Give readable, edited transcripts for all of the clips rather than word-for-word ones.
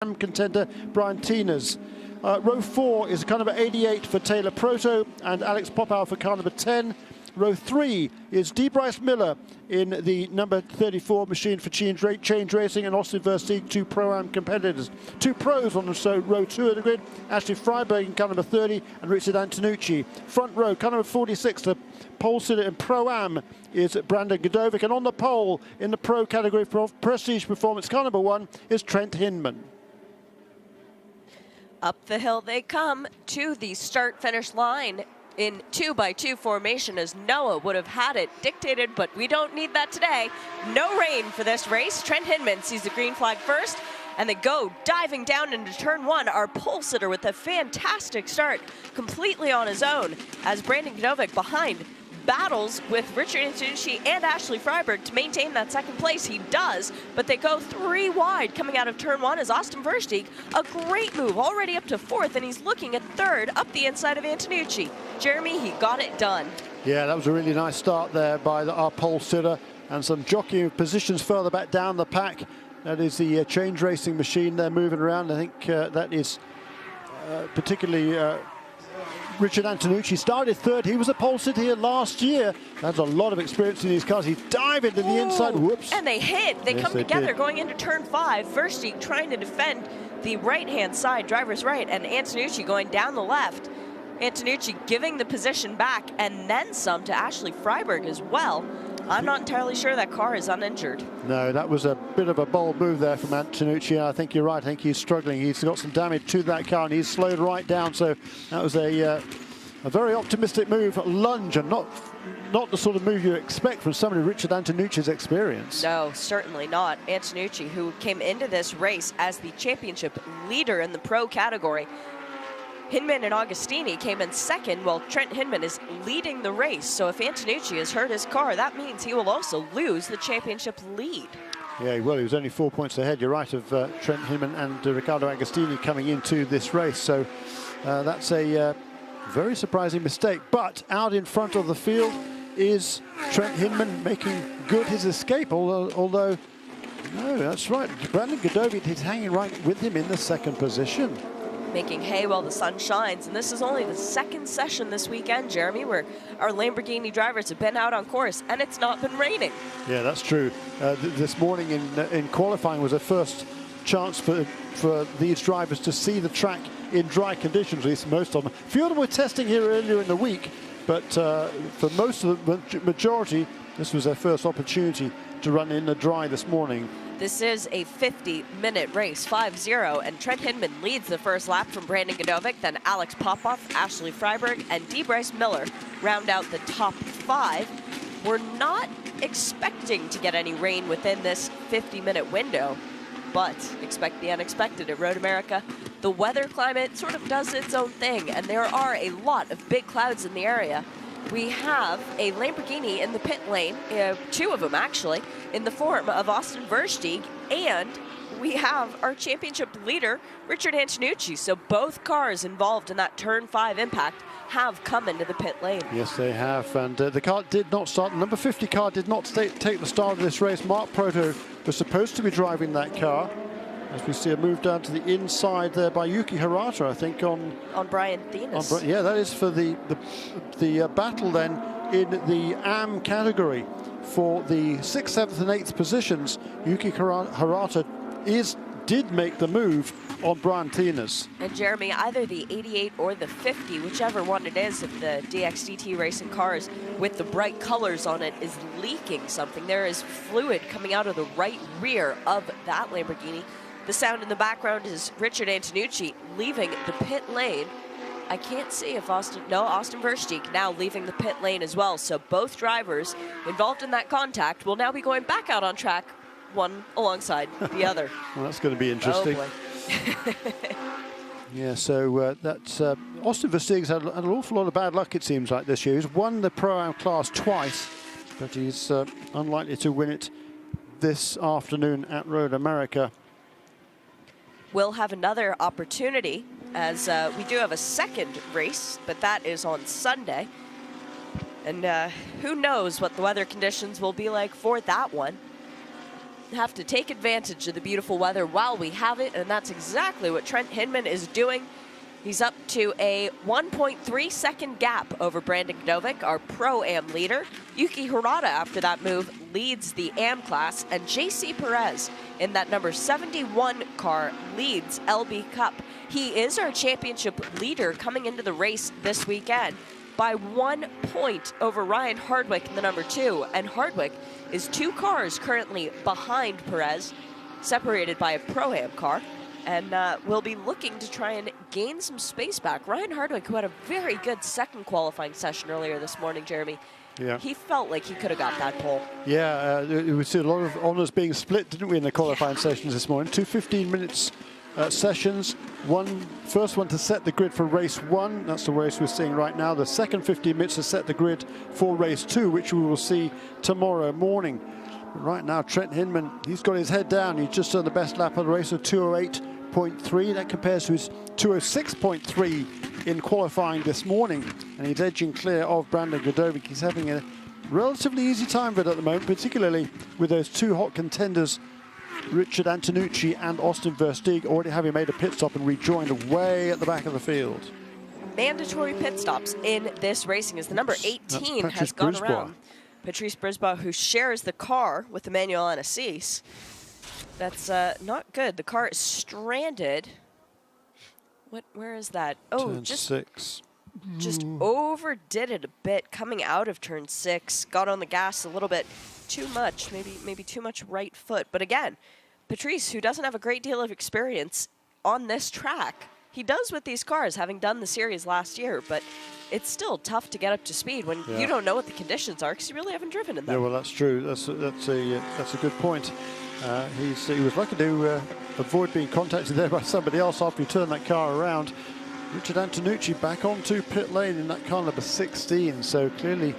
contender Brian Tieners. Row 4 is car number 88 for Taylor Proto and Alex Popow for car number 10. Row 3 is Bryce Miller in the number 34 machine for Change Racing, and Austin Versteeg, two Pro-Am competitors. Two pros on row 2 of the grid, Ashley Freiberg in car number 30 and Richard Antonucci. Front row, car number 46, the pole sitter in Pro-Am is Brandon Godovic, and on the pole in the Pro category for Prestige Performance, car number 1 is Trent Hinman. Up the hill they come to the start-finish line in 2x2 formation, as Noah would have had it dictated, but we don't need that today. No rain for this race. Trent Hinman sees the green flag first, and they go diving down into turn 1. Our pole sitter with a fantastic start, completely on his own, as Brandon Godovic behind battles with Richard Antonucci and Ashley Freiberg to maintain that second place. He does, but they go 3 wide coming out of turn 1 as Austin Versteeg, a great move, already up to 4th, and he's looking at 3rd up the inside of Antonucci. Jeremy, he got it done. Yeah, that was a really nice start there by our pole sitter, and some jockeying positions further back down the pack. That is the Change Racing machine there moving around. I think that is particularly Richard Antonucci started 3rd. He was a pole sitter here last year. That's a lot of experience in these cars. He dived into the inside. Whoops. And they hit. They come together going into turn 5. Versteeg trying to defend the right-hand side, driver's right, and Antonucci going down the left. Antonucci giving the position back and then some to Ashley Freiberg as well. I'm not entirely sure that car is uninjured. No, that was a bit of a bold move there from Antonucci. I think you're right. I think he's struggling. He's got some damage to that car, and he's slowed right down. So that was a very optimistic move, lunge, and not the sort of move you expect from somebody Richard Antonucci's experience. No, certainly not. Antonucci, who came into this race as the championship leader in the pro category. Hinman and Agostini came in 2nd, while Trent Hinman is leading the race. So if Antonucci has hurt his car, that means he will also lose the championship lead. Yeah, he will. He was only 4 points ahead, you're right, of Trent Hinman and Riccardo Agostini coming into this race. So that's a very surprising mistake. But out in front of the field is Trent Hinman making good his escape, although no, that's right. Brandon Godovic is hanging right with him in the 2nd position. Making hay while the sun shines, and this is only the 2nd session this weekend, Jeremy, where our Lamborghini drivers have been out on course, and it's not been raining. Yeah, that's true. This morning in qualifying was a first chance for these drivers to see the track in dry conditions, at least most of them. A few of them were testing here earlier in the week, but for most of the majority, this was their first opportunity to run in the dry this morning. This is a 50-minute race, 5-0, and Trent Hinman leads the first lap from Brandon Godovic. Then Alex Popow, Ashley Freiberg, and Bryce Miller round out the top 5. We're not expecting to get any rain within this 50-minute window, but expect the unexpected at Road America. The weather climate sort of does its own thing, and there are a lot of big clouds in the area. We have a Lamborghini in the pit lane, 2 of them actually, in the form of Austin Versteeg, and we have our championship leader, Richard Antonucci. So both cars involved in that turn 5 impact have come into the pit lane. Yes, they have, and the car did not start. The number 50 car did not take the start of this race. Mark Proto was supposed to be driving that car. As we see a move down to the inside there by Yuki Hirata, I think, on Brian Tieners. Yeah, that is for the battle then in the AM category for the 6th, 7th, and 8th positions. Yuki Hirata did make the move on Brian Tieners. And Jeremy, either the 88 or the 50, whichever one it is, if the DXDT racing cars with the bright colors on it is leaking something. There is fluid coming out of the right rear of that Lamborghini. The sound in the background is Richard Antonucci leaving the pit lane. I can't see if Austin Versteeg now leaving the pit lane as well. So both drivers involved in that contact will now be going back out on track, one alongside the other. Well, that's going to be interesting. Oh, yeah, so that's Austin Versteeg's had an awful lot of bad luck, it seems like, this year. He's won the Pro-Am class twice, but he's unlikely to win it this afternoon at Road America. We'll have another opportunity, as we do have a 2nd race, but that is on Sunday. And who knows what the weather conditions will be like for that one. have to take advantage of the beautiful weather while we have it, and that's exactly what Trent Hinman is doing. He's up to a 1.3 second gap over Brandon Gdovic, our Pro-Am leader. Yuki Hirata, after that move, leads the Am class, and JC Perez in that number 71 car leads LB Cup. He is our championship leader coming into the race this weekend by 1 point over Ryan Hardwick in the number 2, and Hardwick is 2 cars currently behind Perez, separated by a Pro-Am car, and will be looking to try and gain some space back. Ryan Hardwick, who had a very good second qualifying session earlier this morning, Jeremy, he felt like he could have got that pole. Yeah, we see a lot of honours being split, didn't we, in the qualifying sessions this morning? 2 15 minutes sessions. First one to set the grid for race 1. That's the race we're seeing right now. The second 15 minutes to set the grid for race 2, which we will see tomorrow morning. But right now, Trent Hinman, he's got his head down. He's just done the best lap of the race of 2:08.3. That compares to his 2:06.3 in qualifying this morning. And he's edging clear of Brandon Gdovic. He's having a relatively easy time of it at the moment, particularly with those 2 hot contenders, Richard Antonucci and Austin Versteeg, already having made a pit stop and rejoined way at the back of the field. Mandatory pit stops in this racing as the number 18 has gone around. Patrice Brisbois, who shares the car with Emmanuel Anassis. That's not good. The car is stranded. Where is that? Oh, turn just 6. Just overdid it a bit coming out of turn 6. Got on the gas a little bit too much, maybe too much right foot. But again, Patrice, who doesn't have a great deal of experience on this track, he does with these cars, having done the series last year, but it's still tough to get up to speed when you don't know what the conditions are because you really haven't driven in them. Yeah, well, that's true. That's a good point. He was lucky to avoid being contacted there by somebody else after he turned that car around. Richard Antonucci back onto pit lane in that car number 16. So clearly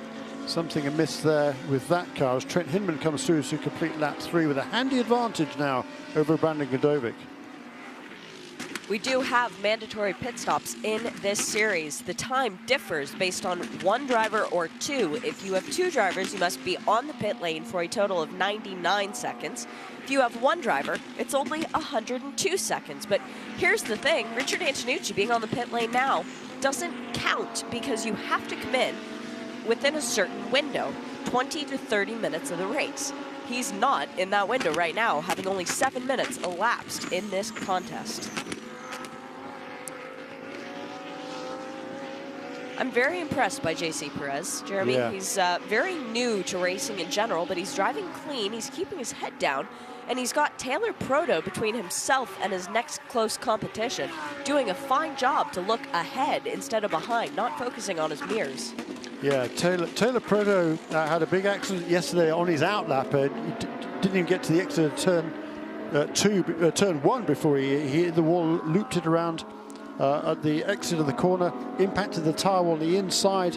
something amiss there with that car as Trent Hinman comes through to complete lap 3 with a handy advantage now over Brandon Gdovic. We do have mandatory pit stops in this series. The time differs based on 1 driver or 2. If you have 2 drivers, you must be on the pit lane for a total of 99 seconds. If you have 1 driver, it's only 102 seconds. But here's the thing, Richard Antonucci being on the pit lane now doesn't count because you have to come in within a certain window, 20 to 30 minutes of the race. He's not in that window right now, having only 7 minutes elapsed in this contest. I'm very impressed by JC Perez, Jeremy. Yeah. He's very new to racing in general, but he's driving clean, he's keeping his head down, and he's got Taylor Proto between himself and his next close competition, doing a fine job to look ahead instead of behind, not focusing on his mirrors. Yeah, Taylor Proto had a big accident yesterday on his outlap. He didn't even get to the exit of turn 1 before he hit the wall, looped it around at the exit of the corner, impacted the tyre on the inside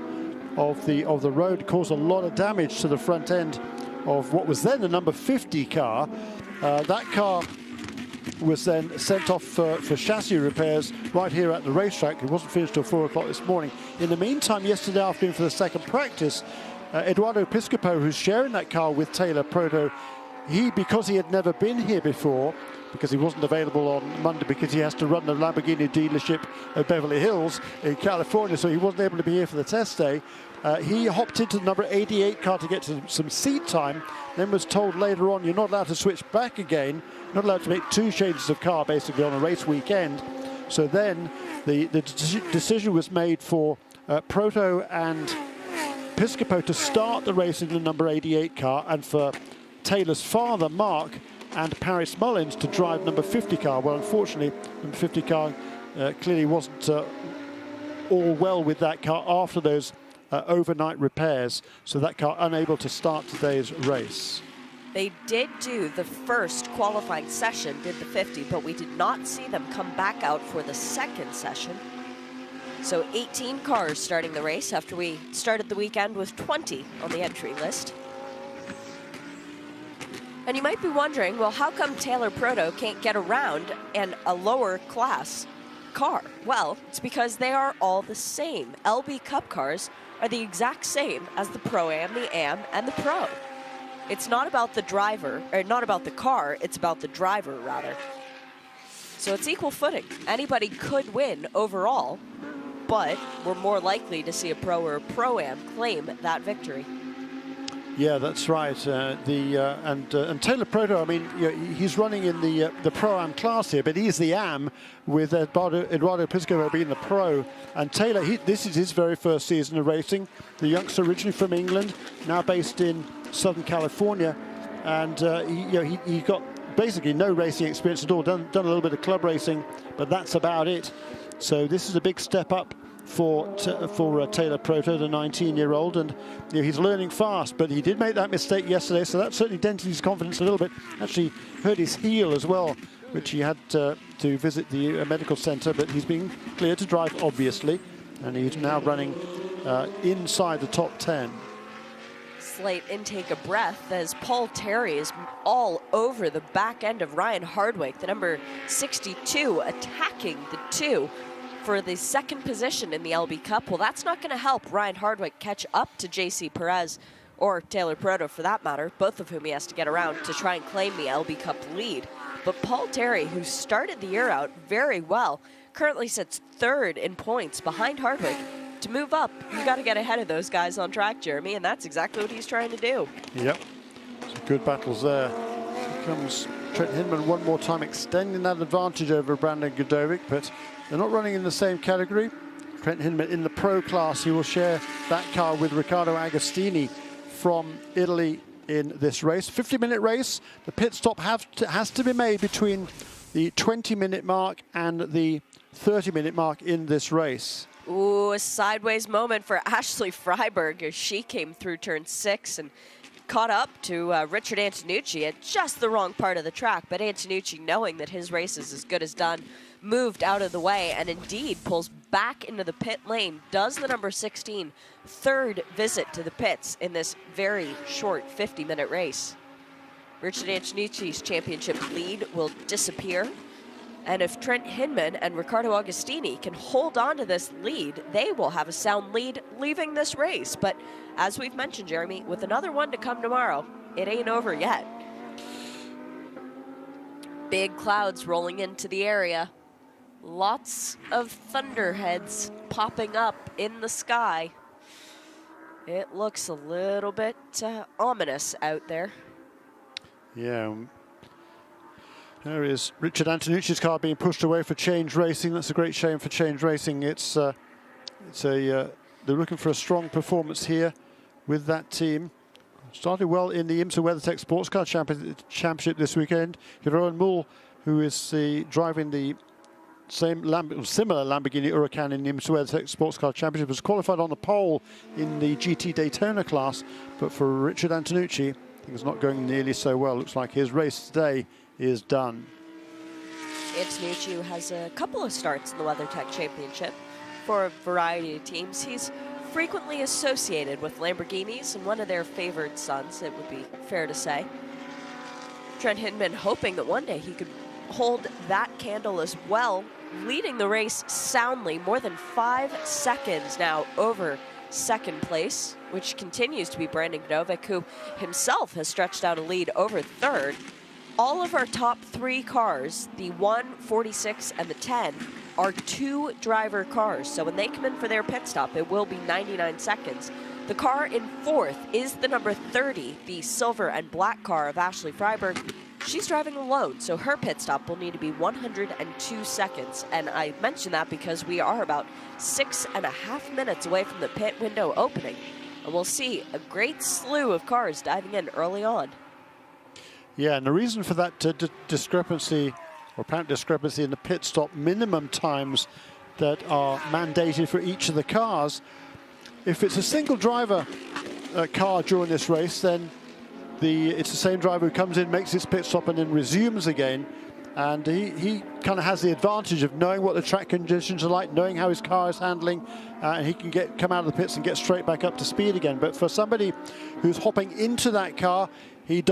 of the road, caused a lot of damage to the front end of what was then the number 50 car. That car was then sent off for chassis repairs right here at the racetrack. It wasn't finished till 4 o'clock this morning. In the meantime, yesterday afternoon for the second practice, Eduardo Piscopo, who's sharing that car with Taylor Proto, because he had never been here before, because he wasn't available on Monday because he has to run the Lamborghini dealership at Beverly Hills in California, so he wasn't able to be here for the test day. He hopped into the number 88 car to get some seat time, then was told later on you're not allowed to switch back again, not allowed to make 2 changes of car basically on a race weekend. So then the decision was made for Proto and Piscopo to start the race in the number 88 car, and for Taylor's father, Mark, and Paris Mullins to drive number 50 car. Well, unfortunately, number 50 car clearly wasn't all well with that car after those overnight repairs, so that car unable to start today's race. They did do the first qualifying session, did the 50, but we did not see them come back out for the second session. So 18 cars starting the race after we started the weekend with 20 on the entry list. And you might be wondering, well, how come Taylor Proto can't get around in a lower class car? Well, it's because they are all the same. LB Cup cars are the exact same as the Pro-Am, the Am, and the Pro. It's not about the driver, or not about the car, it's about the driver, rather. So it's equal footing. Anybody could win overall, but we're more likely to see a pro or a pro-am claim that victory. Yeah, that's right. And Taylor Proto, I mean, he's running in the pro-am class here, but he's the am with Eduardo Piscopo being the pro. And Taylor, this is his very first season of racing. The youngster originally from England, now based in Southern California, and he got basically no racing experience at all. Done a little bit of club racing, but that's about it. So this is a big step up for Taylor Proto, the 19-year-old, and he's learning fast. But he did make that mistake yesterday, so that certainly dented his confidence a little bit. Actually hurt his heel as well, which he had to visit the medical centre. But he's been cleared to drive, obviously, and he's now running inside the top 10. Slight intake of breath as Paul Terry is all over the back end of Ryan Hardwick, the number 62, attacking the 2 for the second position in the LB Cup. Well, that's not going to help Ryan Hardwick catch up to JC Perez, or Taylor Proto for that matter, both of whom he has to get around to try and claim the LB Cup lead. But Paul Terry, who started the year out very well, currently sits 3rd in points behind Hardwick. To move up, you got to get ahead of those guys on track, Jeremy, and that's exactly what he's trying to do. Yep, some good battles there. Here comes Trent Hinman one more time, extending that advantage over Brandon Godovic, but they're not running in the same category. Trent Hinman in the pro class, he will share that car with Riccardo Agostini from Italy in this race. 50-minute race. The pit stop has to be made between the 20-minute mark and the 30-minute mark in this race. Ooh, a sideways moment for Ashley Freiberg as she came through turn 6 and caught up to Richard Antonucci at just the wrong part of the track. But Antonucci, knowing that his race is as good as done, moved out of the way and indeed pulls back into the pit lane. Does the number 16 3rd visit to the pits in this very short 50-minute race. Richard Antonucci's championship lead will disappear. And if Trent Hinman and Riccardo Agostini can hold on to this lead, they will have a sound lead leaving this race. But as we've mentioned, Jeremy, with another one to come tomorrow, it ain't over yet. Big clouds rolling into the area. Lots of thunderheads popping up in the sky. It looks a little bit ominous out there. Yeah. There is Richard Antonucci's car being pushed away for Change Racing. That's a great shame for Change Racing. They're looking for a strong performance here with that team. Started well in the IMSA WeatherTech Sports Car Championship this weekend. Jeroen Mull, who is driving the similar Lamborghini Huracan in the IMSA WeatherTech Sports Car Championship, was qualified on the pole in the GT Daytona class. But for Richard Antonucci, things not going nearly so well. Looks like his race today is done. Antonucci has a couple of starts in the WeatherTech Championship for a variety of teams. He's frequently associated with Lamborghinis and one of their favored sons, it would be fair to say. Trent Hinman hoping that one day he could hold that candle as well, leading the race soundly, more than 5 seconds now over second place, which continues to be Brandon Godovic, who himself has stretched out a lead over 3rd. All of our top 3 cars, the 1, 46, and the 10, are 2-driver cars. So when they come in for their pit stop, it will be 99 seconds. The car in 4th is the number 30, the silver and black car of Ashley Freiberg. She's driving alone, so her pit stop will need to be 102 seconds. And I mention that because we are about 6.5 minutes away from the pit window opening. And we'll see a great slew of cars diving in early on. Yeah, and the reason for that discrepancy, or apparent discrepancy in the pit stop minimum times that are mandated for each of the cars, if it's a single driver car during this race, then it's the same driver who comes in, makes his pit stop, and then resumes again. And he kind of has the advantage of knowing what the track conditions are like, knowing how his car is handling, and he can come out of the pits and get straight back up to speed again. But for somebody who's hopping into that car, he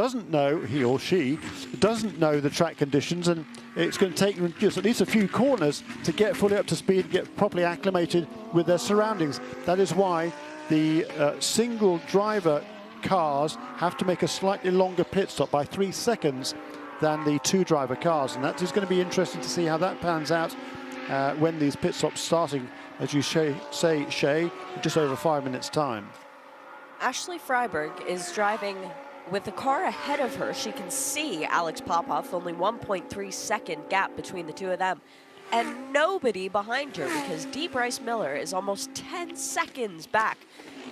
or she doesn't know the track conditions, and it's going to take just at least a few corners to get fully up to speed, get properly acclimated with their surroundings. That is why the single driver cars have to make a slightly longer pit stop by 3 seconds than the 2-driver cars, and that is going to be interesting to see how that pans out when these pit stops starting, as you say, Shay, in just over 5 minutes' time. Ashley Freiberg is driving with the car ahead of her. She can see Alex Popov, only 1.3 second gap between the two of them, and nobody behind her, because Dee Bryce Miller is almost 10 seconds back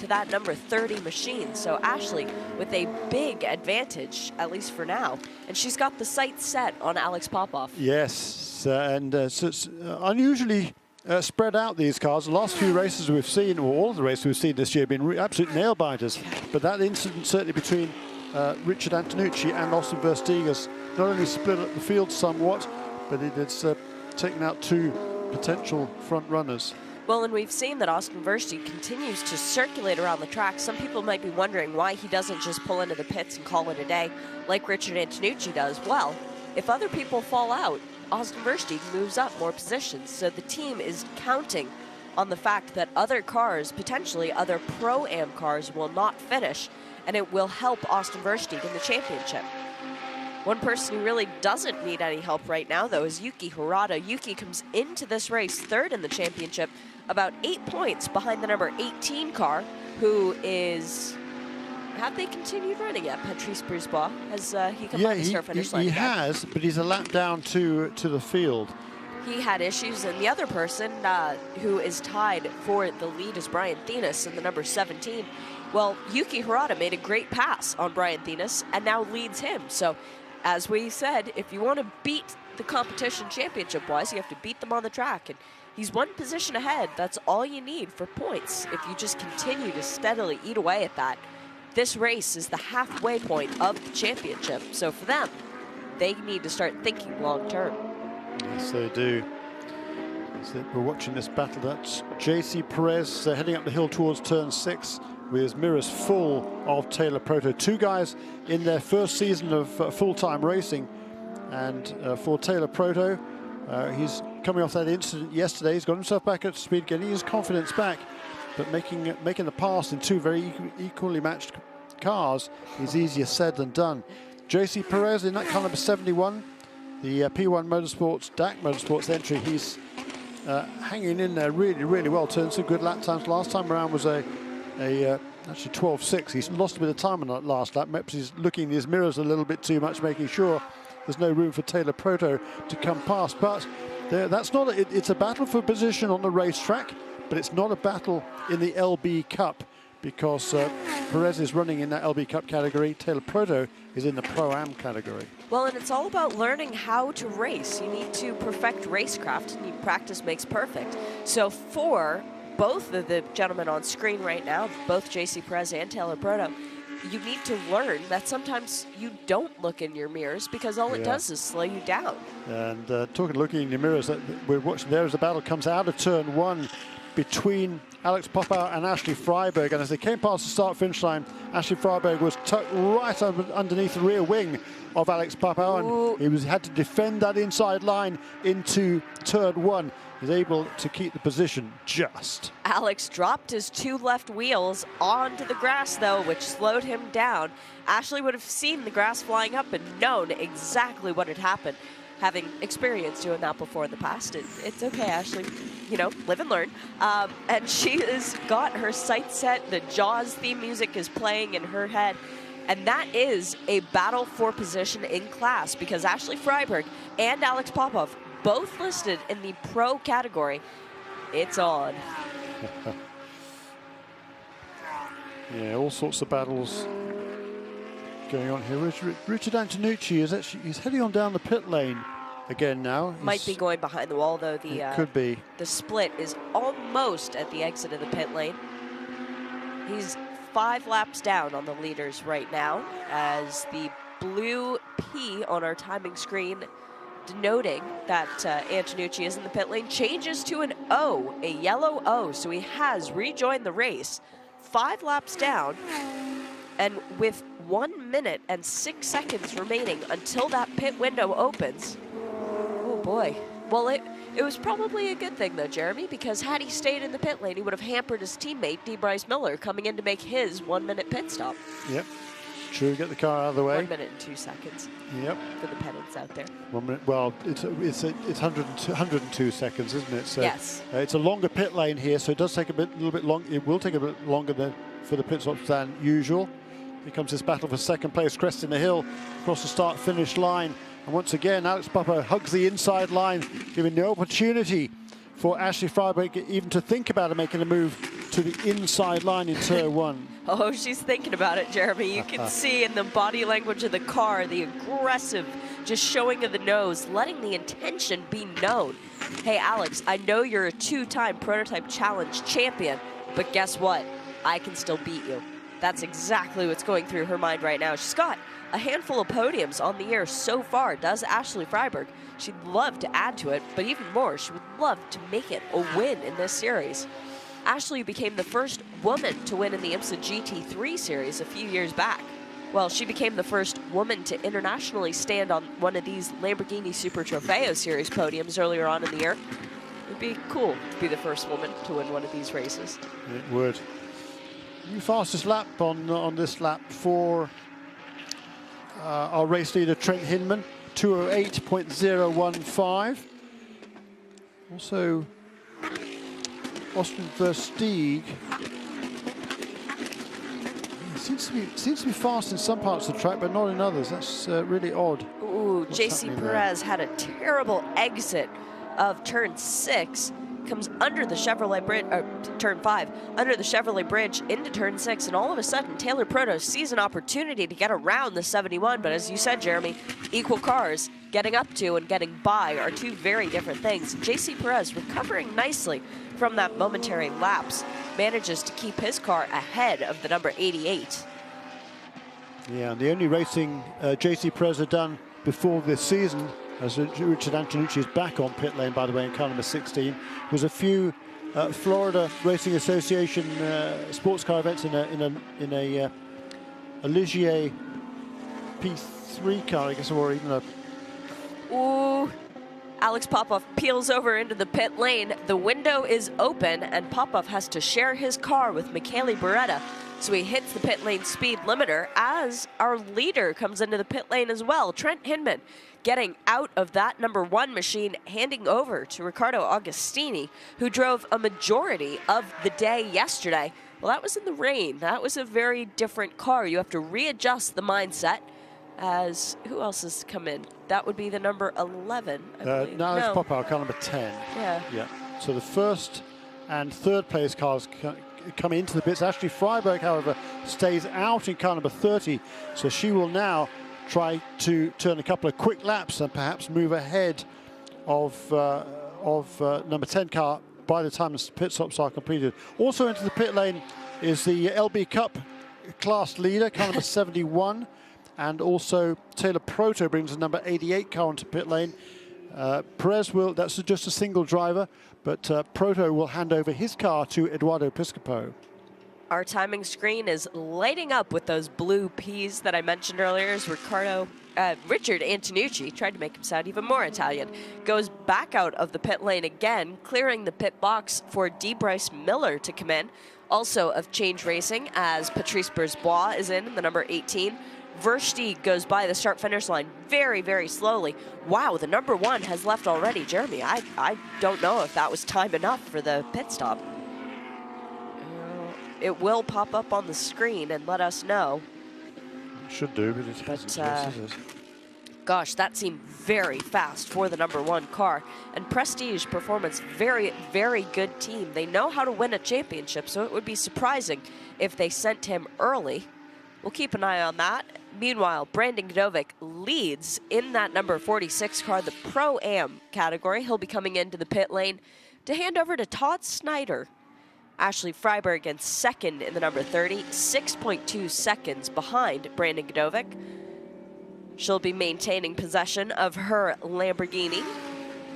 to that number 30 machine. So Ashley with a big advantage, at least for now, and she's got the sights set on Alex Popov. Yes, and so it's unusually spread out, these cars. The last few races we've seen, or all of the races we've seen this year, have been absolute nail-biters. But that incident certainly between Richard Antonucci and Austin Versteeg has not only split up the field somewhat, but it has taken out 2 potential front runners. Well, and we've seen that Austin Versteeg continues to circulate around the track. Some people might be wondering why he doesn't just pull into the pits and call it a day like Richard Antonucci does. Well, if other people fall out, Austin Versteeg moves up more positions. So the team is counting on the fact that other cars, potentially other Pro-Am cars, will not finish, and it will help Austin Versteeg in the championship. One person who really doesn't need any help right now, though, is Yuki Hirata. Yuki comes into this race 3rd in the championship, about 8 points behind the number 18 car, who is... Have they continued running yet? Patrice Brisebois, has he come on the start finish line? He has, but he's a lap down to the field. He had issues, and the other person who is tied for the lead is Brian Thenis in the number 17. Well, Yuki Hirata made a great pass on Brian Thenis and now leads him. So, as we said, if you want to beat the competition championship-wise, you have to beat them on the track. And he's 1 position ahead. That's all you need for points if you just continue to steadily eat away at that. This race is the halfway point of the championship. So for them, they need to start thinking long-term. Yes, they do. We're watching this battle. That's JC Perez heading up the hill towards turn 6 with his mirrors full of Taylor Proto. 2 guys in their first season of full-time racing. And for Taylor Proto, he's coming off that incident yesterday. He's got himself back at speed, getting his confidence back. But making the pass in 2 very equally matched cars is easier said than done. JC Perez in that car number 71, the P1 Motorsports, DAC Motorsports entry. He's hanging in there really, really well. Turned some good lap times. Last time around was actually 12.6. He's lost a bit of time on that last lap. Perhaps he's looking in his mirrors a little bit too much, making sure there's no room for Taylor Proto to come past. But that's not. It's a battle for position on the racetrack, but it's not a battle in the LB Cup, because Perez is running in that LB Cup category. Taylor Proto is in the Pro-Am category. Well, and it's all about learning how to race. You need to perfect racecraft, and practice makes perfect. So for both of the gentlemen on screen right now, both JC Perez and Taylor Proto, you need to learn that sometimes you don't look in your mirrors, because all it does is slow you down. And looking in your mirrors, we're watching there as the battle comes out of turn 1 between Alex Popov and Ashley Freiberg. And as they came past the start-finish line, Ashley Freiberg was tucked right underneath the rear wing of Alex Popov, and he had to defend that inside line into turn 1. He's able to keep the position just. Alex dropped his 2 left wheels onto the grass, though, which slowed him down. Ashley would have seen the grass flying up and known exactly what had happened, having experienced doing that before in the past. It's okay, Ashley. You know, live and learn. And she has got her sights set. The Jaws theme music is playing in her head. And that is a battle for position in class, because Ashley Freiberg and Alex Popov, both listed in the pro category. It's on. Yeah, all sorts of battles going on here. Richard Antonucci he's heading on down the pit lane again now. Might be going behind the wall, though. Could be. The split is almost at the exit of the pit lane. He's 5 laps down on the leaders right now, as the blue P on our timing screen denoting that Antonucci is in the pit lane changes to an O, a yellow O, so he has rejoined the race. 5 laps down, and with 1 minute and 6 seconds remaining until that pit window opens. Oh boy, Well, it was probably a good thing, though, Jeremy, because had he stayed in the pit lane, he would have hampered his teammate, DeBryce Miller, coming in to make his 1 minute pit stop. Yep. True, get the car out of the way. 1 minute and 2 seconds. Yep. For the pedants out there. 1 minute. Well, it's 102 seconds, isn't it? So yes. It's a longer pit lane here, so it does take a little bit long. It will take a bit longer for the pit stops than usual. Here comes this battle for second place, cresting the hill across the start-finish line. And once again, Alex Popper hugs the inside line, giving no opportunity for Ashley Freiberg even to think about making a move to the inside line in turn 1. Oh, she's thinking about it, Jeremy. You can see in the body language of the car, the aggressive, just showing of the nose, letting the intention be known. Hey, Alex, I know you're a 2-time Prototype Challenge champion, but guess what? I can still beat you. That's exactly what's going through her mind right now. She's got a handful of podiums on the year so far, does Ashley Freiberg. She'd love to add to it, but even more, she would love to make it a win in this series. Ashley became the first woman to win in the IMSA GT3 series a few years back. Well, she became the first woman to internationally stand on one of these Lamborghini Super Trofeo series podiums earlier on in the year. It'd be cool to be the first woman to win one of these races. It would. New fastest lap on this lap for our race leader Trent Hinman, 2:08.015. Also, Austin Versteeg seems to be fast in some parts of the track, but not in others. That's really odd. Ooh, JC Perez had a terrible exit of turn 6. Comes under the Chevrolet bridge, turn 5, under the Chevrolet bridge into turn 6, and all of a sudden Taylor Proto sees an opportunity to get around the 71, but as you said, Jeremy, equal cars, getting up to and getting by are two very different things. JC Perez recovering nicely from that momentary lapse, manages to keep his car ahead of the number 88. Yeah, and the only racing JC Perez had done before this season, as Richard Antonucci is back on pit lane, by the way, in car number 16, was a few Florida Racing Association sports car events in a Ligier P3 car, I guess, or even a... Ooh, Alex Popov peels over into the pit lane. The window is open, and Popov has to share his car with Michele Beretta. So he hits the pit lane speed limiter as our leader comes into the pit lane as well. Trent Hinman getting out of that number 1 machine, handing over to Riccardo Agostini, who drove a majority of the day yesterday. Well, that was in the rain. That was a very different car. You have to readjust the mindset. As who else has come in? That would be the number 11, I believe. No, it's Popper, car number 10. Yeah. Yeah. So the first and third place cars come into the pits. Ashley Freiberg, however, stays out in car number 30. So she will now try to turn a couple of quick laps and perhaps move ahead of number 10 car by the time the pit stops are completed. Also into the pit lane is the LB Cup class leader, car number 71. And also Taylor Proto brings the number 88 car onto pit lane. Perez will, that's just a single driver, but Proto will hand over his car to Eduardo Piscopo. Our timing screen is lighting up with those blue P's that I mentioned earlier as Richard Antonucci, tried to make him sound even more Italian, goes back out of the pit lane again, clearing the pit box for DeBryce Miller to come in. Also of Change Racing as Patrice Brisbois is in the number 18. Versteeg goes by the start-finish line very, very slowly. Wow, the number 1 has left already. Jeremy, I don't know if that was time enough for the pit stop. It will pop up on the screen and let us know. It should do, but it hasn't. Gosh, that seemed very fast for the number 1 car. And Prestige Performance, very, very good team. They know how to win a championship, so it would be surprising if they sent him early. We'll keep an eye on that. Meanwhile, Brandon Gdovic leads in that number 46 car, the Pro-Am category. He'll be coming into the pit lane to hand over to Todd Snyder. Ashley Freiberg in second in the number 30, 6.2 seconds behind Brandon Gdovic. She'll be maintaining possession of her Lamborghini,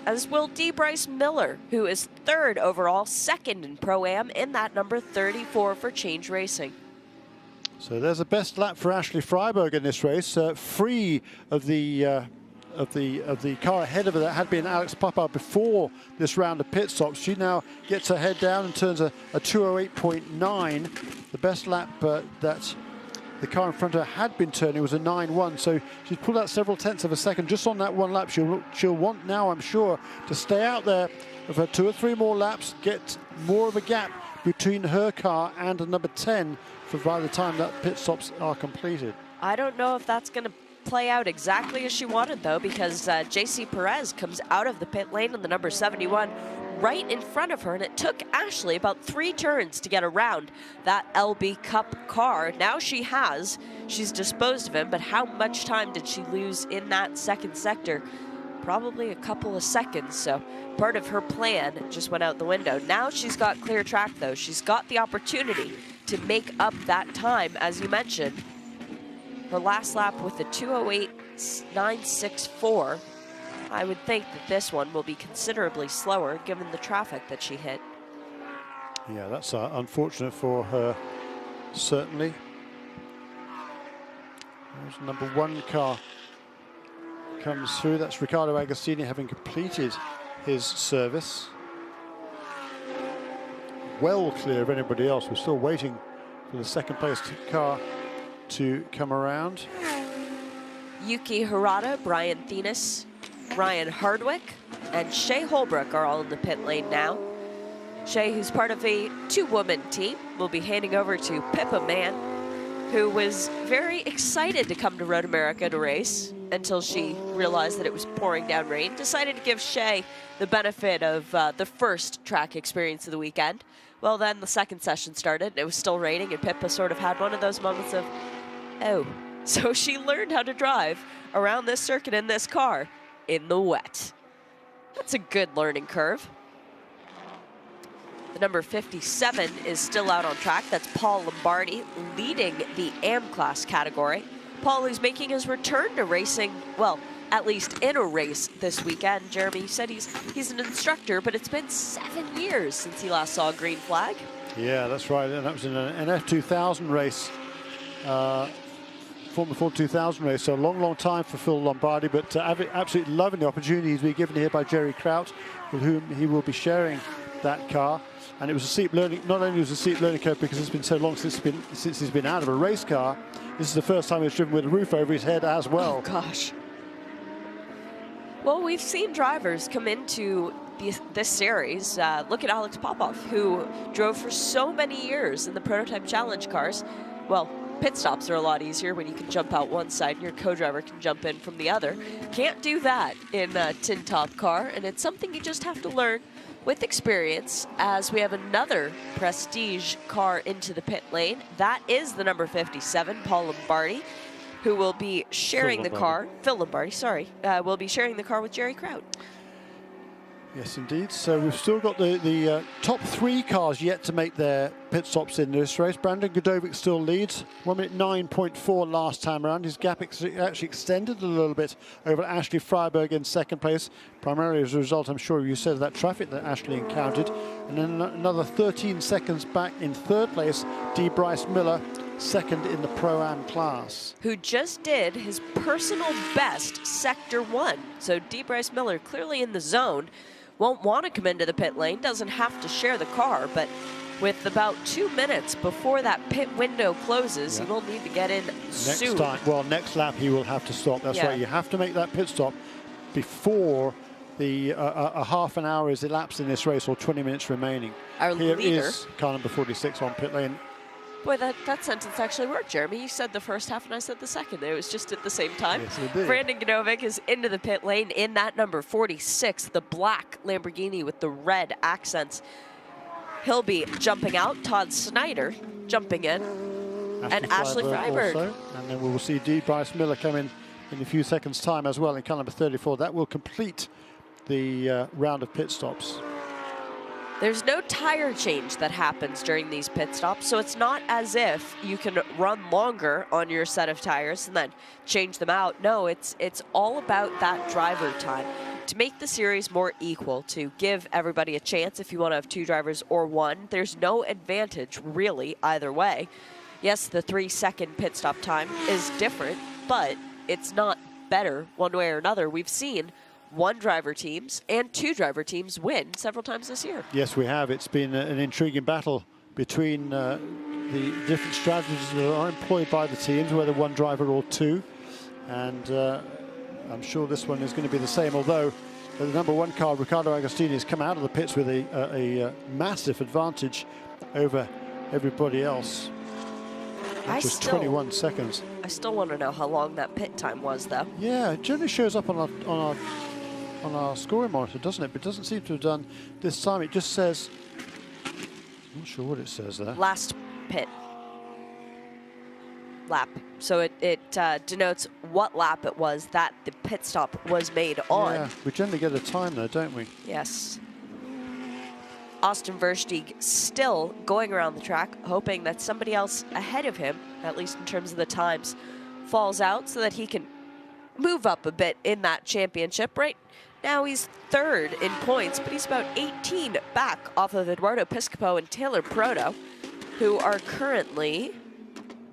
as will DeBryce Miller, who is third overall, second in Pro-Am in that number 34 for Change Racing. So there's a best lap for Ashley Freiberg in this race, free of the of the car ahead of her that had been Alex Popow before this round of pit stops. She now gets her head down and turns a 2:08.9. The best lap that the car in front of her had been turning was a 9:1, so she's pulled out several tenths of a second just on that one lap. She'll want now, I'm sure, to stay out there for 2 or 3 more laps, get more of a gap between her car and a number 10 for by the time that pit stops are completed. I don't know if that's going to play out exactly as she wanted, though, because JC Perez comes out of the pit lane in the number 71 right in front of her, and it took Ashley about 3 turns to get around that LB Cup car. Now she's disposed of him, but how much time did she lose in that second sector? Probably a couple of seconds, so part of her plan just went out the window. Now she's got clear track, though. She's got the opportunity to make up that time, as you mentioned. Her last lap with a 2:08.964. I would think that this one will be considerably slower given the traffic that she hit. Yeah, that's unfortunate for her, certainly. There's number 1 car comes through. That's Riccardo Agostini having completed his service. Well clear of anybody else. We're still waiting for the second place car to come around. Yuki Hirata, Brian Thenis, Ryan Hardwick, and Shea Holbrook are all in the pit lane now. Shea, who's part of a 2-woman team, will be handing over to Pippa Mann, who was very excited to come to Road America to race until she realized that it was pouring down rain. Decided to give Shea the benefit of the first track experience of the weekend. Well, then the second session started, and it was still raining, and Pippa sort of had one of those moments of, oh. So she learned how to drive around this circuit in this car in the wet. That's a good learning curve. The number 57 is still out on track. That's Paul Lombardi leading the AM class category. Paul, who's making his return to racing, well, at least in a race this weekend. Jeremy said he's an instructor, but it's been 7 years since he last saw a green flag. Yeah, that's right. And that was in an F2000 race, Formula Ford 2000 race. So a long time for Phil Lombardi, but absolutely loving the opportunity he's been given here by Jerry Kraut, with whom he will be sharing that car. And it was a steep learning, not only was it a steep learning curve because it's been so long since he's been out of a race car, this is the first time he's driven with a roof over his head as well. Oh, gosh. Well, we've seen drivers come into this series. Look at Alex Popov, who drove for so many years in the Prototype Challenge cars. Well, pit stops are a lot easier when you can jump out one side and your co-driver can jump in from the other. Can't do that in a tin top car, and it's something you just have to learn with experience, as we have another prestige car into the pit lane. That is the number 57, Paul Lombardi, who will be sharing the car. Phil Lombardi, sorry, will be sharing the car with Jerry Kraut. Yes, indeed. So we've still got the top 3 cars yet to make their pit stops in this race. Brandon Godovic still leads, 1:09.4 last time around. His gap actually extended a little bit over Ashley Freiberg in second place, primarily as a result, I'm sure you said, of that traffic that Ashley encountered. And then another 13 seconds back in third place, D. Bryce Miller, second in the Pro-Am class. Who just did his personal best Sector 1. So D. Bryce Miller clearly in the zone. Won't want to come into the pit lane, doesn't have to share the car, but with about 2 minutes before that pit window closes, he will need to get in soon. Next lap he will have to stop. That's right, you have to make that pit stop before the a half an hour is elapsed in this race, or 20 minutes remaining. Our Here leader is car number 46 on pit lane. Boy, that sentence actually worked, Jeremy. You said the first half and I said the second. It was just at the same time. Yes, it did. Brandon Godovic is into the pit lane in that number 46, the black Lamborghini with the red accents. He'll be jumping out. Todd Snyder jumping in. And Ashley Freiberg. Also. And then we will see D. Bryce Miller come in a few seconds' time as well in car number 34. That will complete the round of pit stops. There's no tire change that happens during these pit stops, so it's not as if you can run longer on your set of tires and then change them out. No, it's all about that driver time. To make the series more equal, to give everybody a chance if you want to have 2 drivers or 1, there's no advantage really either way. Yes, the 3-second pit stop time is different, but it's not better one way or another. We've seen one driver teams and two driver teams win several times this year. Yes, we have. It's been an intriguing battle between the different strategies that are employed by the teams, whether one driver or two. And I'm sure this one is going to be the same, although the number one car, Riccardo Agostini, has come out of the pits with a massive advantage over everybody else. Just 21 seconds. I still want to know how long that pit time was, though. Yeah, it generally shows up on our scoring monitor, doesn't it? But it doesn't seem to have done this time. It just says, I'm not sure what it says there. Last pit lap. So it denotes what lap it was that the pit stop was made on. Yeah, we generally get a time there, don't we? Yes. Austin Versteeg still going around the track, hoping that somebody else ahead of him, at least in terms of the times, falls out so that he can move up a bit in that championship. Right now he's third in points, but he's about 18 back off of Eduardo Piscopo and Taylor Proto, who are currently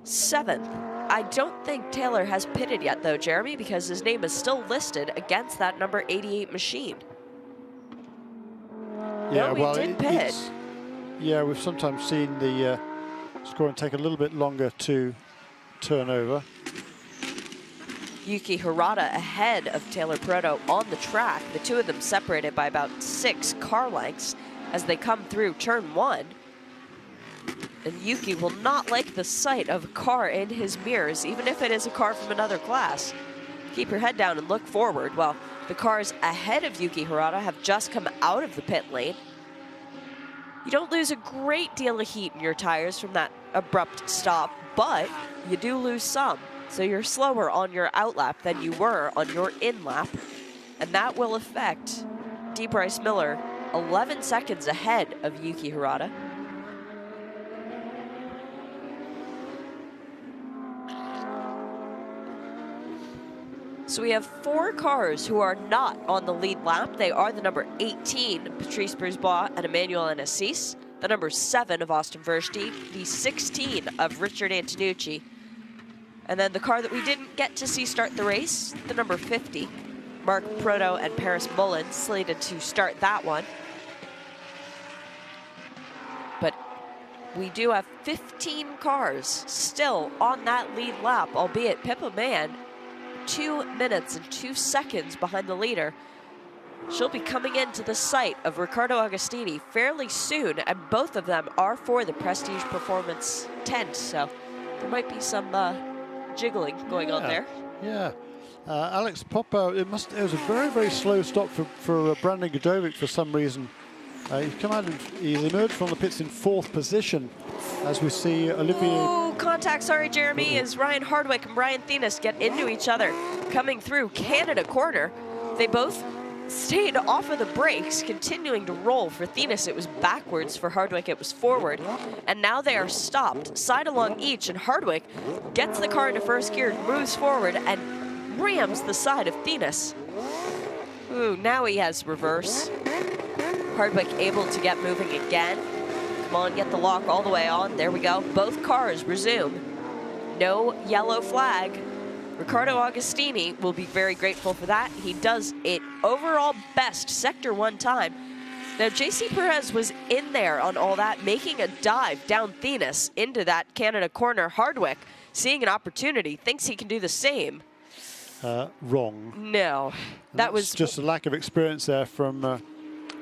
7th. I don't think Taylor has pitted yet, though, Jeremy, because his name is still listed against that number 88 machine. Yeah, no, well, did pit. Yeah, we've sometimes seen the scoring take a little bit longer to turn over. Yuki Hirata ahead of Taylor Proto on the track. The two of them separated by about 6 car lengths as they come through turn 1. And Yuki will not like the sight of a car in his mirrors, even if it is a car from another class. Keep your head down and look forward. Well, the cars ahead of Yuki Hirata have just come out of the pit lane. You don't lose a great deal of heat in your tires from that abrupt stop, but you do lose some. So you're slower on your out lap than you were on your in lap. And that will affect D. Bryce Miller 11 seconds ahead of Yuki Hirata. So we have 4 cars who are not on the lead lap. They are the number 18, Patrice Brisbois and Emmanuel Anassis, the number 7 of Austin Versteeg, the 16 of Richard Antonucci, and then the car that we didn't get to see start the race, the number 50, Mark Proto and Paris Mullins, slated to start that one. But we do have 15 cars still on that lead lap, albeit Pippa Mann 2 minutes and 2 seconds behind the leader. She'll be coming into the sight of Riccardo Agostini fairly soon, and both of them are for the Prestige Performance tent, so there might be some jiggling going on there. Yeah. Alex Popper, it was a very, very slow stop for Brandon Godovic for some reason. He emerged from the pits in 4th position, as we see Olivier. Oh, contact, sorry, Jeremy, as Ryan Hardwick and Brian Thenis get into each other coming through Canada corner. They both stayed off of the brakes, continuing to roll. For Thenis, it was backwards. For Hardwick, it was forward. And now they are stopped, side along each, and Hardwick gets the car into first gear, moves forward, and rams the side of Thenis. Ooh, now he has reverse. Hardwick able to get moving again. Come on, get the lock all the way on. There we go. Both cars resume. No yellow flag. Riccardo Agostini will be very grateful for that. He does it overall best sector 1 time. Now, JC Perez was in there on all that, making a dive down Thenis into that Canada corner. Hardwick, seeing an opportunity, thinks he can do the same. Wrong. No, that was just a lack of experience there from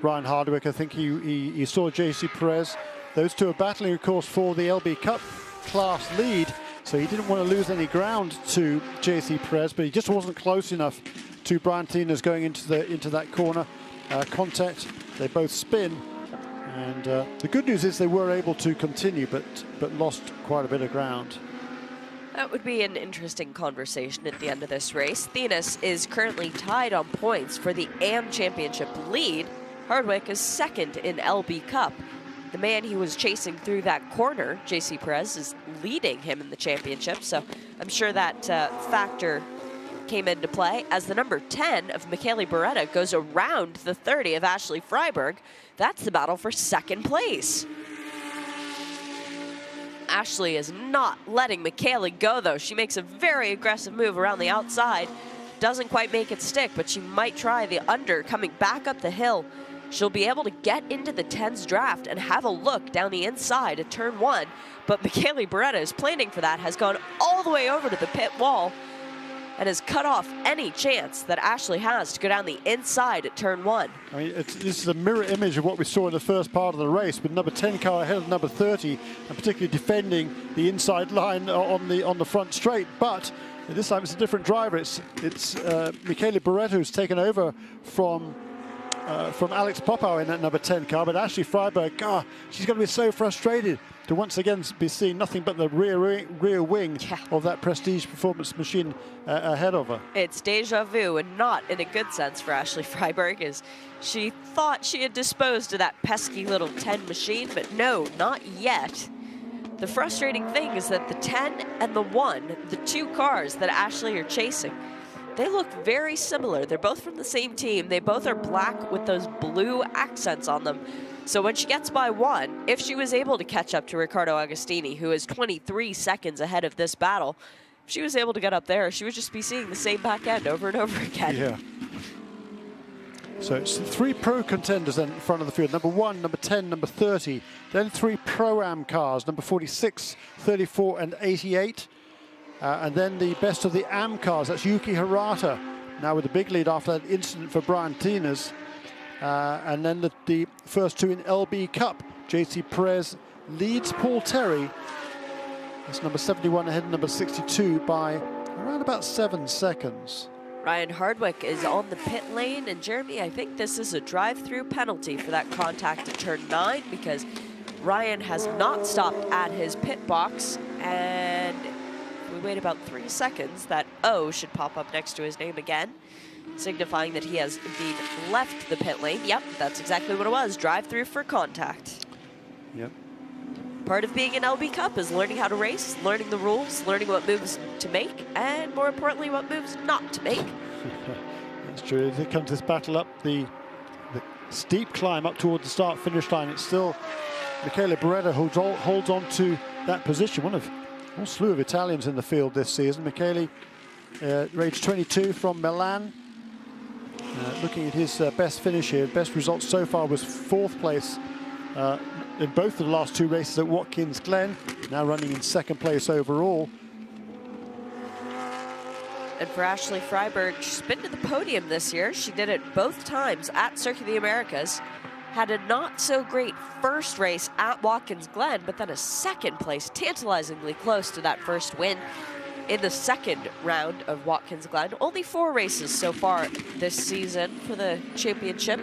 Ryan Hardwick. I think he saw JC Perez. Those two are battling, of course, for the LB Cup class lead. So he didn't want to lose any ground to JC Perez, but he just wasn't close enough to Brian Thenis going into that corner. Contact, they both spin. And the good news is they were able to continue, but lost quite a bit of ground. That would be an interesting conversation at the end of this race. Thenis is currently tied on points for the AM Championship lead. Hardwick is 2nd in LB Cup. The man he was chasing through that corner, JC Perez, is leading him in the championship, so I'm sure that factor came into play as the number 10 of Michele Beretta goes around the 30 of Ashley Freiberg. That's the battle for 2nd place. Ashley is not letting Michele go, though. She makes a very aggressive move around the outside, doesn't quite make it stick, but she might try the under coming back up the hill. She'll be able to get into the 10s draft and have a look down the inside at turn 1. But Michele Beretta is planning for that, has gone all the way over to the pit wall and has cut off any chance that Ashley has to go down the inside at turn 1. I mean, this is a mirror image of what we saw in the first part of the race, with number 10 car ahead of number 30, and particularly defending the inside line on the front straight. But this time it's a different driver. It's Michele Beretta who's taken over from Alex Popow in that number 10 car. But Ashley Freiberg, she's going to be so frustrated to once again be seeing nothing but the rear wing of that Prestige Performance machine ahead of her. It's deja vu, and not in a good sense for Ashley Freiberg, as she thought she had disposed of that pesky little 10 machine, but no, not yet. The frustrating thing is that the 10 and the 1, the 2 cars that Ashley are chasing, they look very similar. They're both from the same team. They both are black with those blue accents on them. So when she gets by 1, if she was able to catch up to Riccardo Agostini, who is 23 seconds ahead of this battle, if she was able to get up there, she would just be seeing the same back end over and over again. Yeah. So it's 3 pro contenders then in front of the field. Number 1, number 10, number 30. Then 3 Pro-Am cars, number 46, 34, and 88. And then the best of the AM cars, that's Yuki Hirata, now with a big lead after that incident for Brian Tinas. And then the first 2 in LB Cup. JC Perez leads Paul Terry. That's number 71 ahead of number 62 by around about 7 seconds. Ryan Hardwick is on the pit lane, and Jeremy, I think this is a drive-through penalty for that contact at turn 9, because Ryan has not stopped at his pit box, and we wait about 3 seconds. That O should pop up next to his name again, signifying that he has indeed left the pit lane. Yep, that's exactly what it was, drive-through for contact. Yep. Part of being an LB Cup is learning how to race, learning the rules, learning what moves to make, and more importantly, what moves not to make. That's true. Here comes this battle up the steep climb up toward the start-finish line. It's still Michele Beretta holds on to that position. One of a whole slew of Italians in the field this season. Michele, age 22 from Milan. Looking at his best finish here, best result so far was 4th place in both of the last 2 races at Watkins Glen, now running in 2nd place overall. And for Ashley Freiberg, she's been to the podium this year. She did it both times at Circuit of the Americas. Had a not so great first race at Watkins Glen, but then a 2nd place, tantalizingly close to that first win in the 2nd round of Watkins Glen. Only 4 races so far this season for the championship,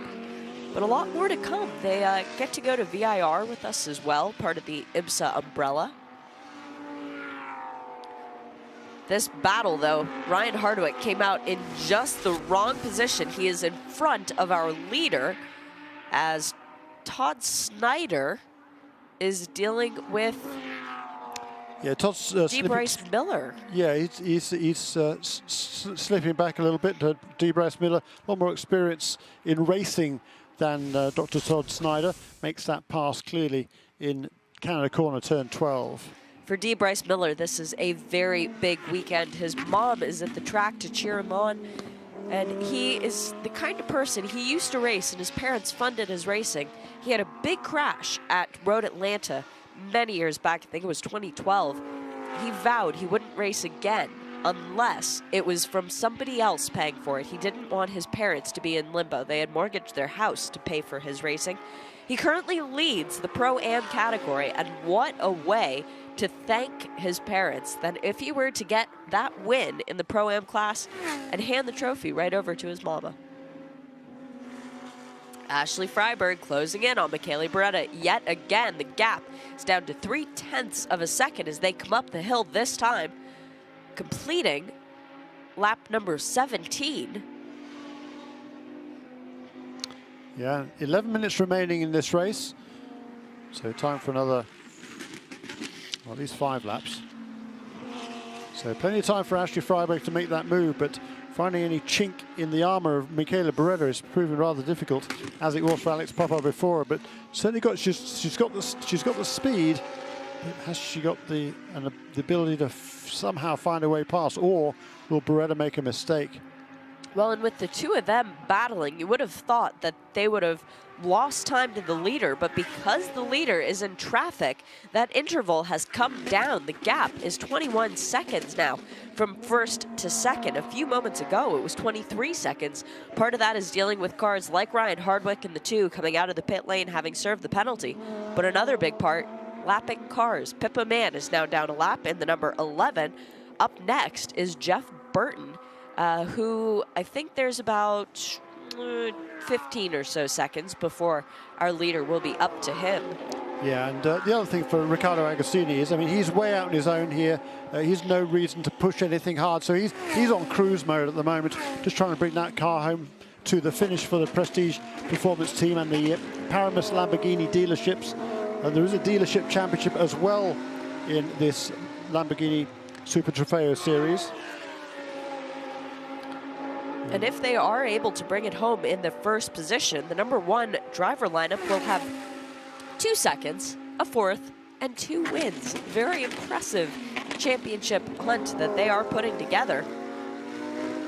but a lot more to come. They get to go to VIR with us as well, part of the IMSA umbrella. This battle, though, Ryan Hardwick came out in just the wrong position. He is in front of our leader, as Todd Snyder is dealing with Todd's Bryce Miller. Yeah, he's slipping back a little bit. Bryce Miller, a lot more experience in racing than Dr. Todd Snyder. Makes that pass clearly in Canada Corner, turn 12. For Bryce Miller, this is a very big weekend. His mom is at the track to cheer him on. And he is the kind of person, he used to race and his parents funded his racing. He had a big crash at Road Atlanta many years back, I think it was 2012. He vowed he wouldn't race again unless it was from somebody else paying for it. He didn't want his parents to be in limbo. They had mortgaged their house to pay for his racing. He currently leads the Pro-Am category, and what a way to thank his parents than if he were to get that win in the Pro-Am class and hand the trophy right over to his mama. Ashley Freiberg closing in on Michele Beretta. Yet again, the gap is down to 0.3 of a second as they come up the hill this time, completing lap number 17. Yeah, 11 minutes remaining in this race. So time for another, well, at least 5 laps. So plenty of time for Ashley Freiberg to make that move, but finding any chink in the armor of Michele Beretta is proving rather difficult, as it was for Alex Popow before. But certainly she's got the speed. Has she got the ability to somehow find a way past, or will Beretta make a mistake? Well, and with the two of them battling, you would have thought that they would have lost time to the leader, but because the leader is in traffic, that interval has come down. The gap is 21 seconds now from first to second. A few moments ago, it was 23 seconds. Part of that is dealing with cars like Ryan Hardwick in the 2 coming out of the pit lane having served the penalty. But another big part, lapping cars. Pippa Mann is now down a lap in the number 11. Up next is Jeff Burton, who I think there's about 15 or so seconds before our leader will be up to him. Yeah, and the other thing for Riccardo Agostini is, I mean, he's way out on his own here. He's no reason to push anything hard, so he's on cruise mode at the moment, just trying to bring that car home to the finish for the Prestige Performance team and the Paramus Lamborghini dealerships. And there is a dealership championship as well in this Lamborghini Super Trofeo series. And if they are able to bring it home in the first position, the number 1 driver lineup will have 2 seconds, a 4th, and 2 wins. Very impressive championship hunt that they are putting together.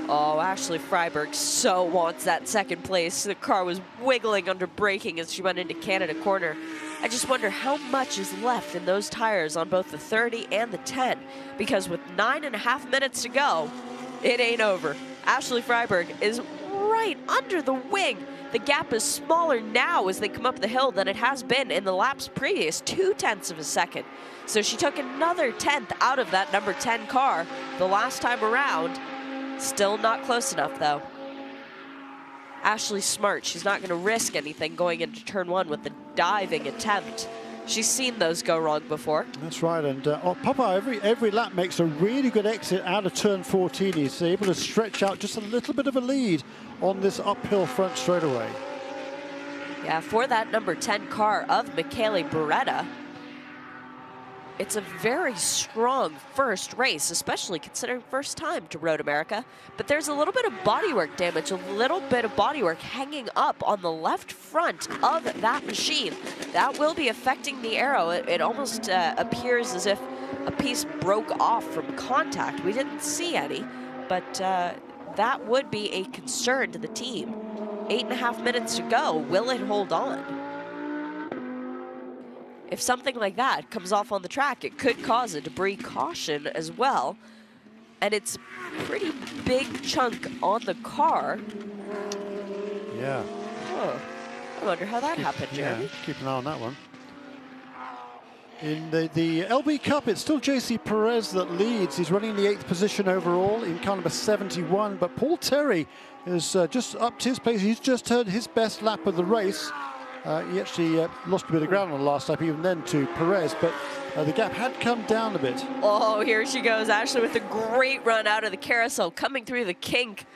Oh, Ashley Freiberg so wants that second place. The car was wiggling under braking as she went into Canada corner. I just wonder how much is left in those tires on both the 30 and the 10, because with 9.5 minutes to go, it ain't over. Ashley Freiberg is right under the wing. The gap is smaller now as they come up the hill than it has been in the laps previous, 0.2 of a second. So she took another 10th out of that number 10 car the last time around. Still not close enough, though. Ashley's smart. She's not going to risk anything going into turn 1 with the diving attempt. She's seen those go wrong before. That's right, and Papa every lap makes a really good exit out of turn 14. He's able to stretch out just a little bit of a lead on this uphill front straightaway. Yeah, for that number 10 car of Michele Beretta, it's a very strong first race, especially considering first time to Road America. But there's a little bit of bodywork damage, a little bit of bodywork hanging up on the left front of that machine. That will be affecting the aero. It almost appears as if a piece broke off from contact. We didn't see any, but that would be a concern to the team. 8.5 minutes to go. Will it hold on? If something like that comes off on the track, it could cause a debris caution as well. And it's a pretty big chunk on the car. Yeah. Oh, I wonder how that happened, Jeremy. Yeah, keep an eye on that one. In the LB Cup, it's still JC Perez that leads. He's running in the 8th position overall in car number 71. But Paul Terry has just upped his pace. He's just turned his best lap of the race. He actually lost a bit of ground on the last lap, even then, to Perez, but the gap had come down a bit. Oh, here she goes, Ashley, with a great run out of the carousel, coming through the kink.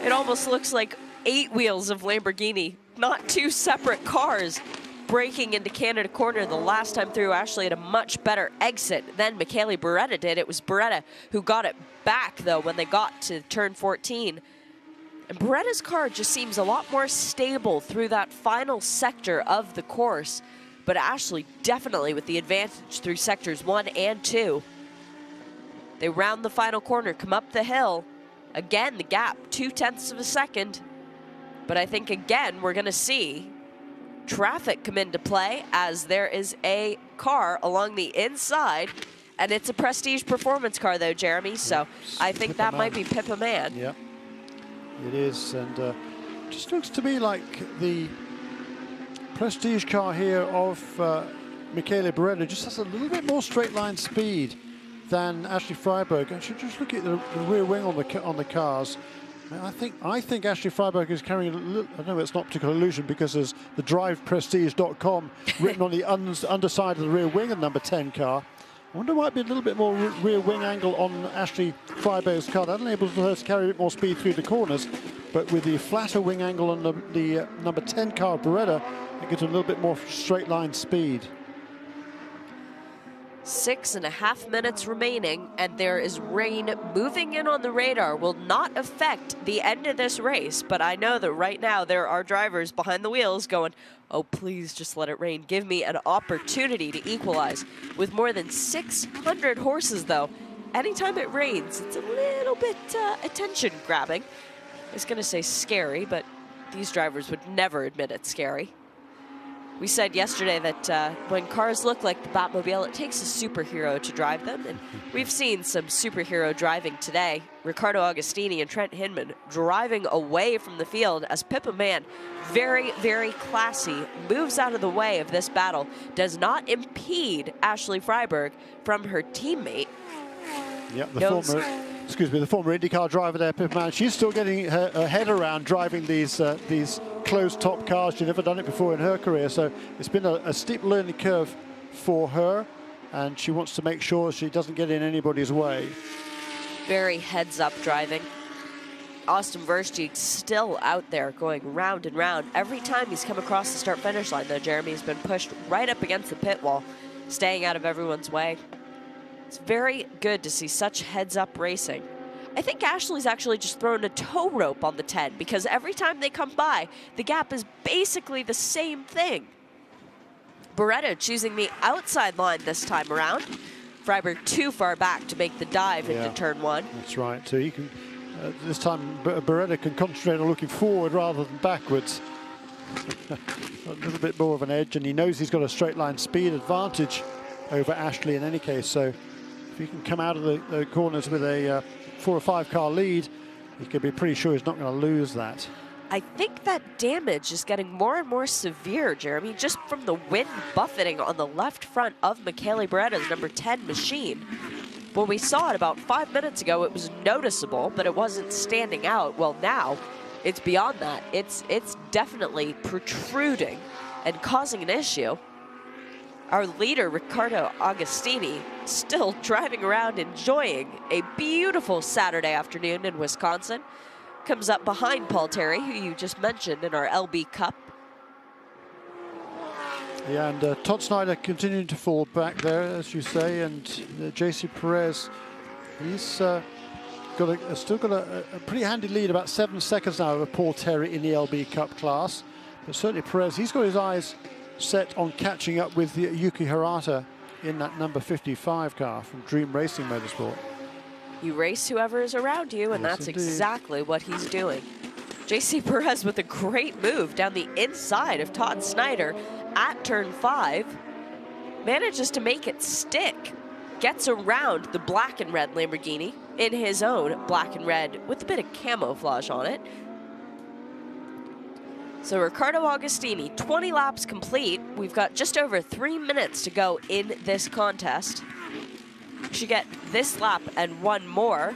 It almost looks like 8 wheels of Lamborghini, not 2 separate cars, breaking into Canada corner the last time through. Ashley had a much better exit than Michele Beretta did. It was Beretta who got it back, though, when they got to turn 14. And Beretta's car just seems a lot more stable through that final sector of the course. But Ashley definitely with the advantage through sectors 1 and 2. They round the final corner, come up the hill. Again, the gap, 0.2 of a second. But I think, again, we're going to see traffic come into play as there is a car along the inside. And it's a Prestige Performance car, though, Jeremy. So I think that might be Pippa Mann. Yeah. It is, and just looks to me like the Prestige car here of Michele Beretta just has a little bit more straight line speed than Ashley Freiberg. I should just look at the rear wing on the cars. I think Ashley Freiberg is carrying a little, I know it's not a particular illusion because there's the driveprestige.com written on the underside of the rear wing of number 10 car. I wonder might be a little bit more rear wing angle on Ashley Freiberg's car. That enables her to carry a bit more speed through the corners, but with the flatter wing angle on the number 10 car of Beretta, it gives a little bit more straight line speed. 6.5 minutes remaining, and there is rain moving in on the radar. Will not affect the end of this race, but I know that right now there are drivers behind the wheels going, oh, please just let it rain. Give me an opportunity to equalize. With more than 600 horses, though, anytime it rains, it's a little bit attention-grabbing. was going to say scary, but these drivers would never admit it's scary. We said yesterday that when cars look like the Batmobile, it takes a superhero to drive them. And we've seen some superhero driving today. Riccardo Agostini and Trent Hinman driving away from the field as Pippa Mann, very, very classy, moves out of the way of this battle, does not impede Ashley Freiberg from her teammate. Yeah, the former IndyCar driver there, Pippa Mann, she's still getting her head around driving these closed-top cars. She's never done it before in her career, so it's been a steep learning curve for her, and she wants to make sure she doesn't get in anybody's way. Very heads-up driving. Austin Versteeg still out there going round and round. Every time he's come across the start-finish line, though, Jeremy's been pushed right up against the pit wall, staying out of everyone's way. It's very good to see such heads-up racing. I think Ashley's actually just thrown a tow rope on the 10 because every time they come by, the gap is basically the same thing. Beretta choosing the outside line this time around. Freiberg too far back to make the dive into turn 1. That's right. So he can, this time Beretta can concentrate on looking forward rather than backwards. A little bit more of an edge, and he knows he's got a straight line speed advantage over Ashley in any case. So if he can come out of the corners with a 4 or 5 car lead, he can be pretty sure he's not going to lose that. I think that damage is getting more and more severe, Jeremy, just from the wind buffeting on the left front of Michele Beretta's number 10 machine. When we saw it about 5 minutes ago, it was noticeable, but it wasn't standing out. Well, now it's beyond that. It's definitely protruding and causing an issue. Our leader, Riccardo Agostini, still driving around enjoying a beautiful Saturday afternoon in Wisconsin. Comes up behind Paul Terry, who you just mentioned in our LB Cup. Yeah, and Todd Snyder continuing to fall back there, as you say, and JC Perez, he's still got a pretty handy lead, about 7 seconds now over Paul Terry in the LB Cup class. But certainly Perez, he's got his eyes set on catching up with Yuki Hirata in that number 55 car from Dream Racing Motorsport. You race whoever is around you, and Yes, that's indeed. exactly what he's doing. JC Perez with a great move down the inside of Todd Snyder at turn 5. Manages to make it stick. Gets around the black and red Lamborghini in his own black and red with a bit of camouflage on it. So Riccardo Agostini, 20 laps complete. We've got just over 3 minutes to go in this contest. Should get this lap and one more.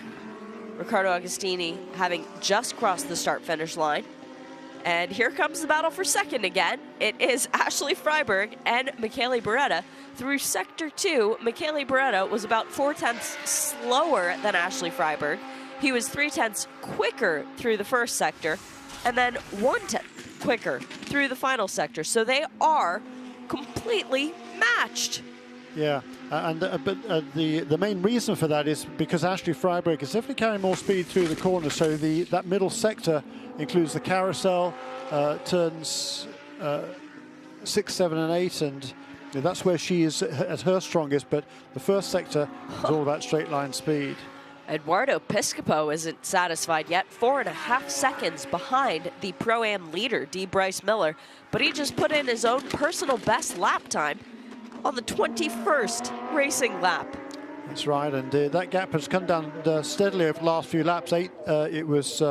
Riccardo Agostini having just crossed the start-finish line. And here comes the battle for second again. It is Ashley Freiberg and Michele Beretta. Through Sector 2, Michele Beretta was about 4/10 slower than Ashley Freiberg. He was 3/10 quicker through the first sector, and then 1/10 quicker through the final sector. So they are completely matched. Yeah, but the main reason for that is because Ashley Freiberg is definitely carrying more speed through the corner. So that middle sector includes the carousel, turns 6, 7, and 8, and that's where she is at her strongest. But the first sector is all about straight line speed. Eduardo Piscopo isn't satisfied yet, 4.5 seconds behind the Pro-Am leader, D. Bryce Miller, but he just put in his own personal best lap time on the 21st racing lap. That's right, and that gap has come down steadily over the last few laps. It was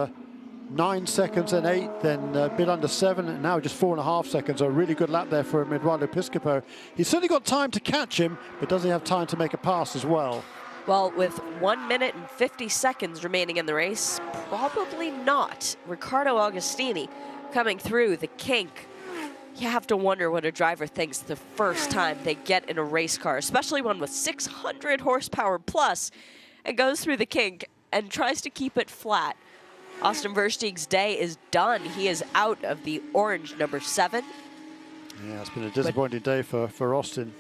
9 seconds and 8, then a bit under 7, and now just 4.5 seconds. A really good lap there for Eduardo Piscopo. He's certainly got time to catch him, but does he have time to make a pass as well? Well, with 1 minute and 50 seconds remaining in the race, probably not. Riccardo Agostini coming through the kink. You have to wonder what a driver thinks the first time they get in a race car, especially one with 600 horsepower plus, and goes through the kink and tries to keep it flat. Austin Versteeg's day is done. He is out of the orange number 7. Yeah, it's been a disappointing day for Austin.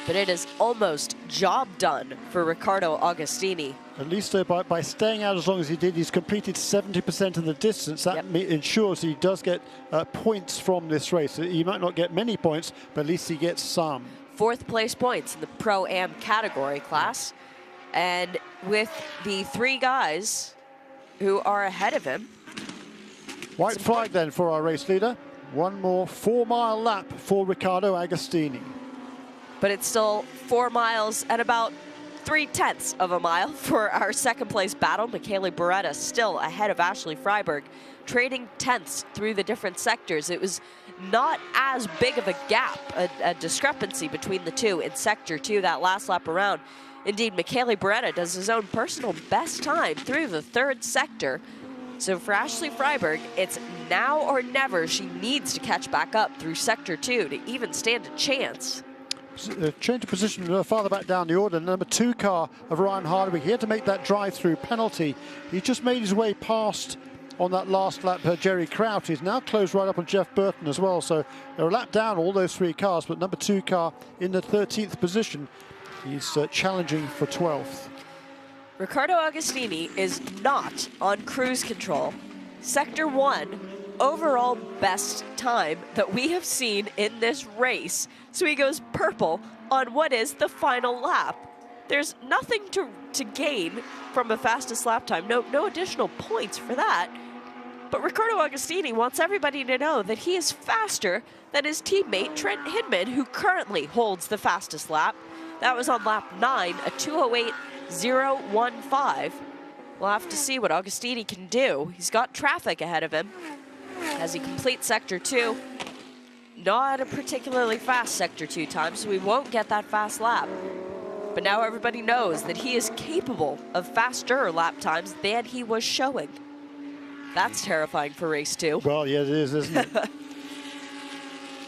But it is almost job done for Riccardo Agostini. At least by staying out as long as he did, he's completed 70% of the distance. That ensures he does get points from this race. He might not get many points, but at least he gets some. 4th place points in the Pro-Am category class. And with the 3 guys who are ahead of him, White flag then for our race leader. One more 4-mile lap for Riccardo Agostini. But it's still 4 miles and about 3/10 of a mile for our second place battle. Michele Beretta still ahead of Ashley Freiberg, trading tenths through the different sectors. It was not as big of a gap, a discrepancy between the two in Sector 2 that last lap around. Indeed, Michele Beretta does his own personal best time through the third sector. So for Ashley Freiberg, it's now or never. She needs to catch back up through Sector 2 to even stand a chance. Change of position farther back down the order. Number 2 car of Ryan Hardwick. He had to make that drive-through penalty. He just made his way past on that last lap Jerry Kraut. He's now closed right up on Jeff Burton as well. So they're a lap down, all those 3 cars, but number 2 car in the 13th position. He's challenging for 12th. Riccardo Agostini is not on cruise control. Sector 1, overall best time that we have seen in this race. So he goes purple on what is the final lap. There's nothing to gain from a fastest lap time. No additional points for that. But Riccardo Agostini wants everybody to know that he is faster than his teammate Trent Hindman, who currently holds the fastest lap. That was on lap 9, a 2:08.015. We'll have to see what Agostini can do. He's got traffic ahead of him as he completes Sector 2. Not a particularly fast Sector 2 time, so we won't get that fast lap. But now everybody knows that he is capable of faster lap times than he was showing. That's terrifying for race 2. Well, yeah, it is, isn't it?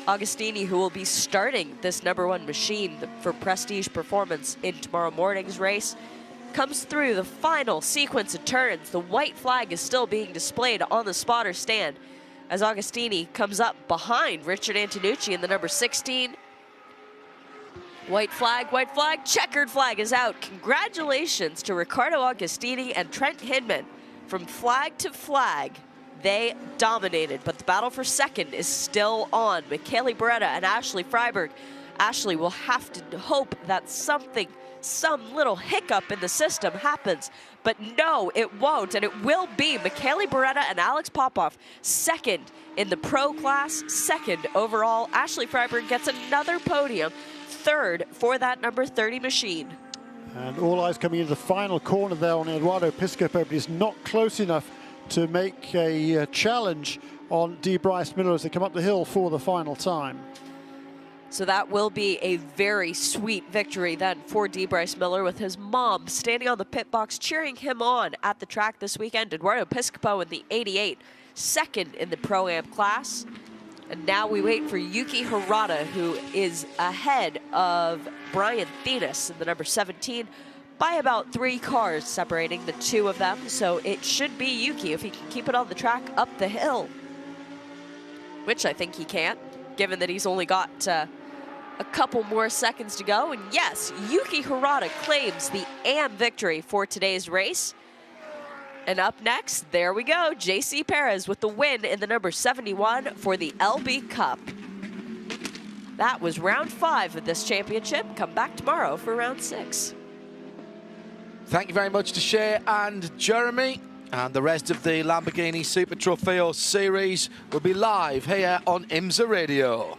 Agostini, who will be starting this number 1 machine for Prestige Performance in tomorrow morning's race, comes through the final sequence of turns. The white flag is still being displayed on the spotter stand as Agostini comes up behind Richard Antonucci in the number 16. White flag, checkered flag is out. Congratulations to Riccardo Agostini and Trent Hindman. From flag to flag, they dominated, but the battle for second is still on. Michele Beretta and Ashley Freiberg. Ashley will have to hope that some little hiccup in the system happens, but no, it won't, and it will be Michele Beretta and Alex Popov second in the pro class, second overall. Ashley Freiberg gets another podium, third for that number 30 machine. And all eyes coming into the final corner there on Eduardo Piscopo, but he's not close enough to make a challenge on D. Bryce Miller as they come up the hill for the final time. So that will be a very sweet victory then for D. Bryce Miller, with his mom standing on the pit box cheering him on at the track this weekend. Eduardo Piscopo in the 88, second in the Pro-Am class. And now we wait for Yuki Hirata, who is ahead of Brian Thenis in the number 17 by about 3 cars separating the two of them. So it should be Yuki if he can keep it on the track up the hill, which I think he can, given that he's only got a couple more seconds to go. And yes, Yuki Hirata claims the AM victory for today's race. And up next, there we go, JC Perez with the win in the number 71 for the LB Cup. That was round 5 of this championship. Come back tomorrow for round 6. Thank you very much to Shea and Jeremy. And the rest of the Lamborghini Super Trofeo series will be live here on IMSA Radio.